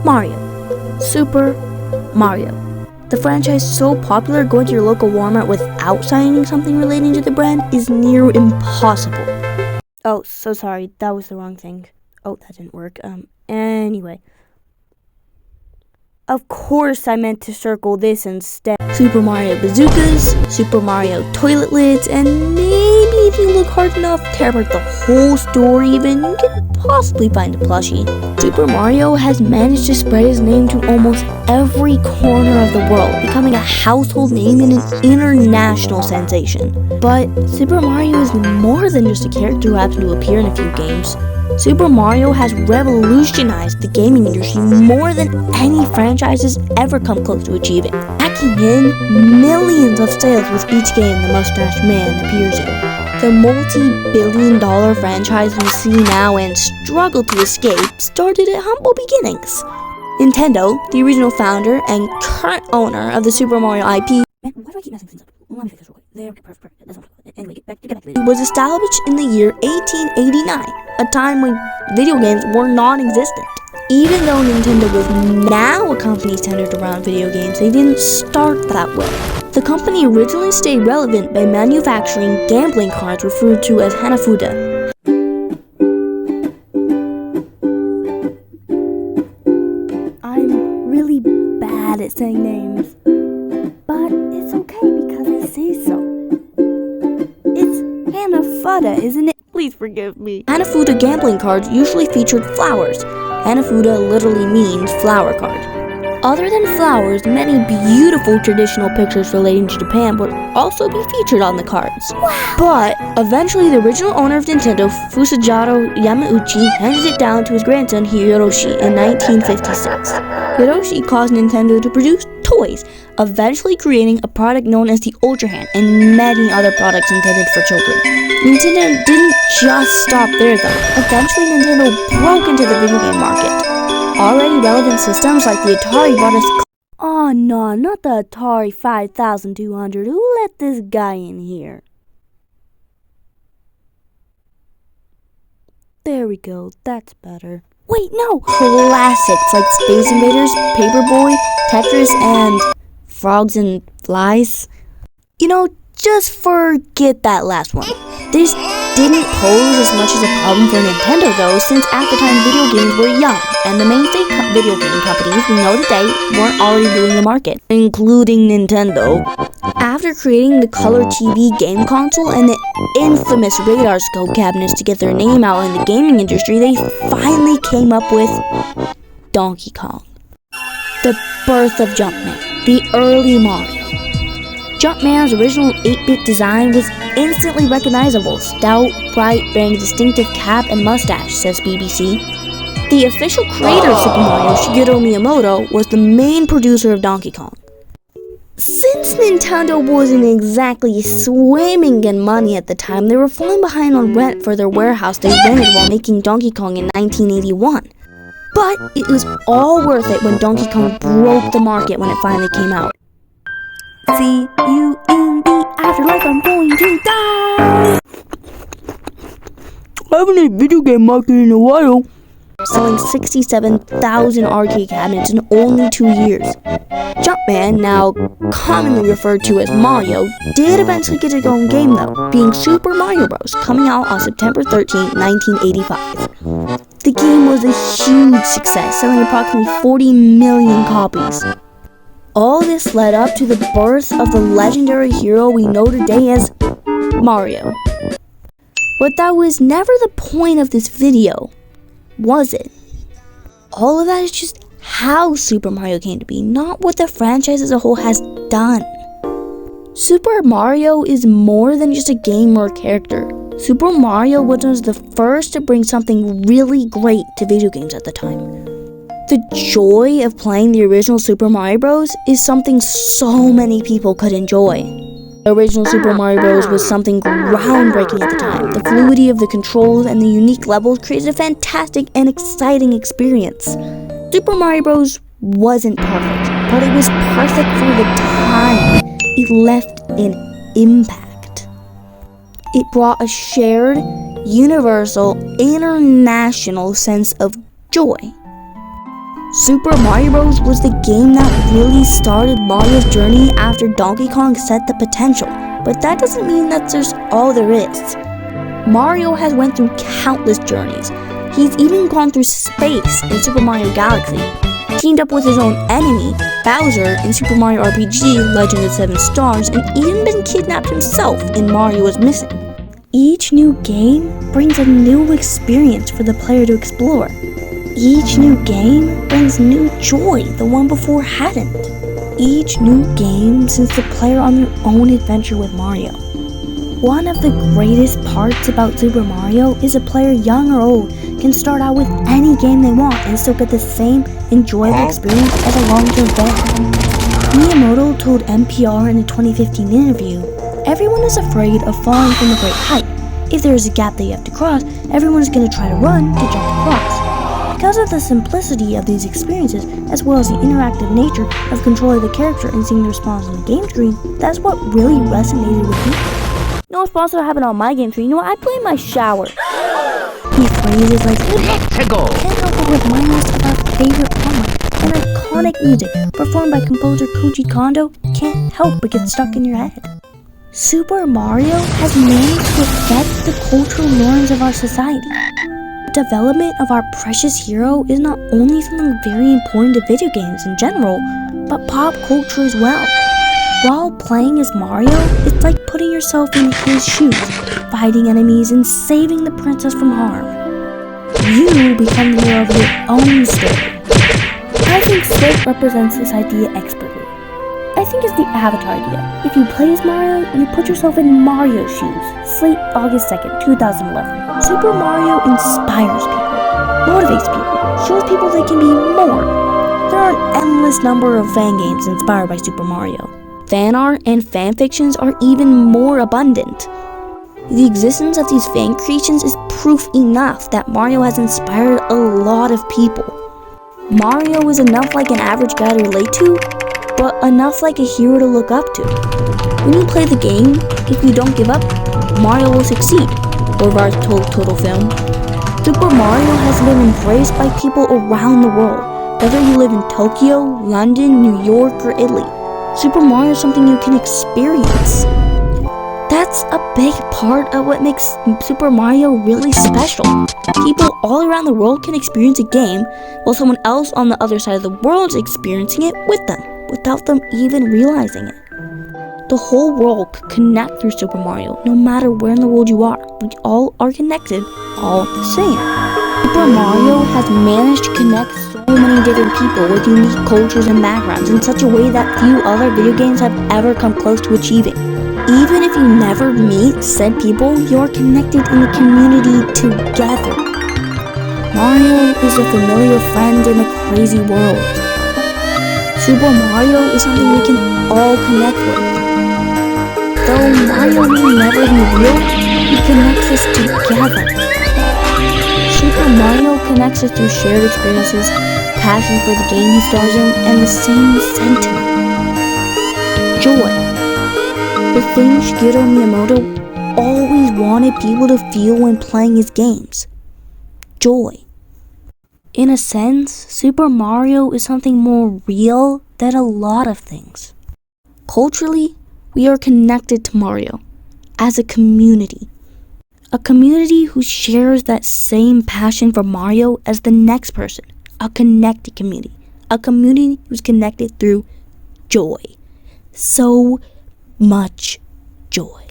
Mario. Super Mario. The franchise so popular, going to your local Walmart without signing something relating to the brand is near impossible. Oh, so sorry, that was the wrong thing. Oh, that didn't work. Anyway. Of course I meant to circle this instead. Super Mario bazookas, Super Mario toilet lids, and maybe if you look hard enough, tear apart the whole store even, you could possibly find a plushie. Super Mario has managed to spread his name to almost every corner of the world, becoming a household name and an international sensation. But Super Mario is more than just a character who happens to appear in a few games. Super Mario has revolutionized the gaming industry more than any franchise has ever come close to achieving, racking in millions of sales with each game the Mustache Man appears in. The multi-billion-dollar franchise we see now and struggle to escape started at humble beginnings. Nintendo, the original founder and current owner of the Super Mario IP, man, why do I keep messing things up? Let me fix this real quick. There, perfect. That's not anyway, get back to it. Was established in the year 1889, a time when video games were non-existent. Even though Nintendo was now a company centered around video games, they didn't start that way. The company originally stayed relevant by manufacturing gambling cards referred to as Hanafuda. I'm really bad at saying names, but it's okay because I say so. It's Hanafuda, isn't it? Please forgive me. Hanafuda gambling cards usually featured flowers. Hanafuda literally means flower card. Other than flowers, many beautiful traditional pictures relating to Japan would also be featured on the cards. Wow. But eventually the original owner of Nintendo, Fusajiro Yamauchi, handed it down to his grandson Hiroshi in 1956. Hiroshi caused Nintendo to produce toys, eventually creating a product known as the Ultra Hand and many other products intended for children. Nintendo didn't just stop there though. Eventually Nintendo broke into the video game market. Already relevant systems like the Atari brought us... Oh no, not the Atari 5200. Who let this guy in here? There we go, that's better. Wait, no! Classics like Space Invaders, Paperboy, Tetris, and Frogs and Flies. You know, just forget that last one. This didn't pose as much as a problem for Nintendo though, since at the time video games were young, and the mainstay video game companies we know today weren't already ruling the market, including Nintendo. After creating the color TV game console and the infamous radar scope cabinets to get their name out in the gaming industry, they finally came up with Donkey Kong. The birth of Jumpman, the early Mario. Jumpman's original 8-bit design was instantly recognizable, stout, bright, bearing a distinctive cap and mustache, says BBC. The official creator of Super Mario, Shigeru Miyamoto, was the main producer of Donkey Kong. Since Nintendo wasn't exactly swimming in money at the time, they were falling behind on rent for their warehouse they rented while making Donkey Kong in 1981. But it was all worth it when Donkey Kong broke the market when it finally came out. See you in the afterlife, I'm going to die! I haven't had a video game market in a while. Selling 67,000 arcade cabinets in only 2 years. Jumpman, now commonly referred to as Mario, did eventually get its own game though, being Super Mario Bros., coming out on September 13, 1985. The game was a huge success, selling approximately 40 million copies. All this led up to the birth of the legendary hero we know today as Mario. But that was never the point of this video, was it? All of that is just how Super Mario came to be, not what the franchise as a whole has done. Super Mario is more than just a game or a character. Super Mario was one of the first to bring something really great to video games at the time. The joy of playing the original Super Mario Bros. Is something so many people could enjoy. The original Super Mario Bros. Was something groundbreaking at the time. The fluidity of the controls and the unique levels created a fantastic and exciting experience. Super Mario Bros. Wasn't perfect, but it was perfect for the time. It left an impact. It brought a shared, universal, international sense of joy. Super Mario Bros. Was the game that really started Mario's journey after Donkey Kong set the potential, but that doesn't mean that's just all there is. Mario has went through countless journeys. He's even gone through space in Super Mario Galaxy, teamed up with his own enemy, Bowser, in Super Mario RPG Legend of 7 Stars, and even been kidnapped himself in Mario is Missing. Each new game brings a new experience for the player to explore. Each new game brings new joy the one before hadn't. Each new game sends the player on their own adventure with Mario. One of the greatest parts about Super Mario is a player young or old can start out with any game they want and still get the same enjoyable experience as a long-term fan. Miyamoto told NPR in a 2015 interview, "Everyone is afraid of falling from a great height. If there is a gap that you have to cross, everyone is going to try to run to jump across." Because of the simplicity of these experiences, as well as the interactive nature of controlling the character and seeing the response on the game screen, that's what really resonated with me. No response to happen on my game screen. You know what? I play in my shower. These phrases like can't help but remind us of our favorite moment, and iconic music performed by composer Koji Kondo can't help but get stuck in your head. Super Mario has managed to affect the cultural norms of our society. The development of our precious hero is not only something very important to video games in general, but pop culture as well. While playing as Mario, it's like putting yourself in his shoes, fighting enemies and saving the princess from harm. You become the hero of your own story. I think Slate represents this idea expertly. I think it's the Avatar idea. If you play as Mario, you put yourself in Mario's shoes. Slate, August 2nd, 2011. Super Mario inspires people, motivates people, shows people they can be more. There are an endless number of fan games inspired by Super Mario. Fan art and fan fictions are even more abundant. The existence of these fan creations is proof enough that Mario has inspired a lot of people. Mario is enough like an average guy to relate to, but enough like a hero to look up to. When you play the game, if you don't give up, Mario will succeed, Boulevard told Total Film. Super Mario has been embraced by people around the world, whether you live in Tokyo, London, New York, or Italy. Super Mario is something you can experience. That's a big part of what makes Super Mario really special. People all around the world can experience a game while someone else on the other side of the world is experiencing it with them, without them even realizing it. The whole world could connect through Super Mario, no matter where in the world you are. We all are connected, all the same. Super Mario has managed to connect so many different people with unique cultures and backgrounds in such a way that few other video games have ever come close to achieving. Even if you never meet said people, you're connected in the community together. Mario is a familiar friend in a crazy world. Super Mario is something we can all connect with. Though Mario may never be real, he connects us together. Super Mario connects us through shared experiences, passion for the game he stars in, and the same sentiment. Joy. The thing Shigeru Miyamoto always wanted people to feel when playing his games. Joy. In a sense, Super Mario is something more real than a lot of things. Culturally, we are connected to Mario as a community. A community who shares that same passion for Mario as the next person. A connected community. A community who's connected through joy. So much joy.